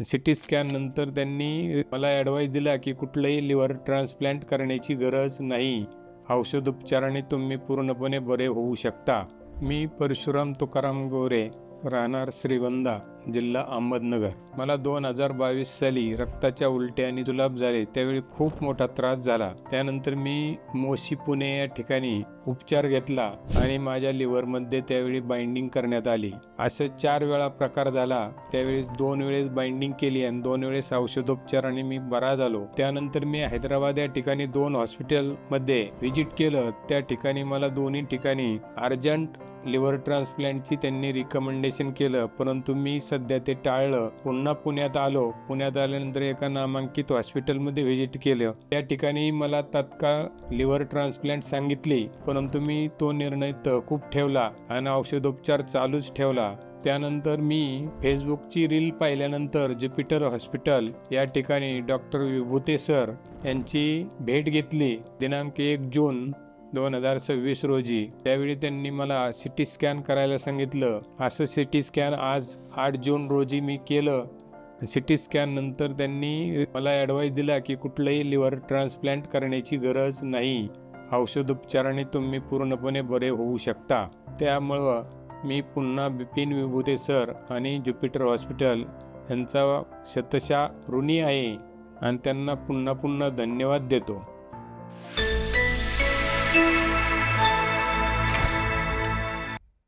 CT scan नंतर त्यांनी मला ॲडवाईस दिला की कुठलंही लिव्हर ट्रान्सप्लांट करण्याची गरज नाही, औषधोपचाराने तुम्ही पूर्णपणे बरे होऊ शकता. मी परशुराम तुकाराम गोरे, राहणार श्रीगोंदा, जिल्हा अहमदनगर. मला 2022 साली रक्ताच्या उलट्या आणि जुलाब झाले. त्यावेळी खूप मोठा त्रास झाला. त्यानंतर मी मोशी पुणे या ठिकाणी उपचार घेतला आणि माझ्या लिव्हरमध्ये त्यावेळी बाइंडिंग करण्यात आली. असं 4 वेळा प्रकार झाला. त्यावेळेस 2 वेळेस बाइंडिंग केली आणि 2 वेळेस औषधोपचाराने मी बरा झालो. त्यानंतर मी हैदराबाद या ठिकाणी 2 हॉस्पिटलमध्ये व्हिजिट केलं. त्या ठिकाणी मला दोन्ही ठिकाणी अर्जंट लिव्हर ट्रान्सप्लांटची त्यांनी रिकमेंडेशन केलं, परंतु मी सध्या ते टाळलं. पुन्हा पुण्यात आलो. पुण्यात आल्यानंतर एका नामांकित हॉस्पिटलमध्ये व्हिजिट केलं. त्या ठिकाणी मला तात्काळ लिव्हर ट्रान्सप्लांट सांगितली, परंतु मी तो निर्णय तहकूब ठेवला आणि औषधोपचार चालूच ठेवला. त्यानंतर मी फेसबुकची रील पाहिल्यानंतर ज्युपिटर हॉस्पिटल या ठिकाणी डॉक्टर विभूते सर यांची भेट घेतली दिनांक 1 जून 2026 रोजी. त्यावेळी त्यांनी मला सिटी स्कॅन करायला सांगितलं. असं सिटी स्कॅन आज 8 जून रोजी मी केलं. सिटी स्कॅन नंतर त्यांनी मला ॲडवाईस दिला की कुठलंही लिव्हर ट्रान्सप्लांट करण्याची गरज नाही, औषधोपचाराने तुम्ही पूर्णपणे बरे होऊ शकता. त्यामुळं मी पुन्हा बिपिन विभूते सर आणि ज्युपिटर हॉस्पिटल यांचा शतशः ऋणी आहे आणि त्यांना पुन्हा धन्यवाद देतो.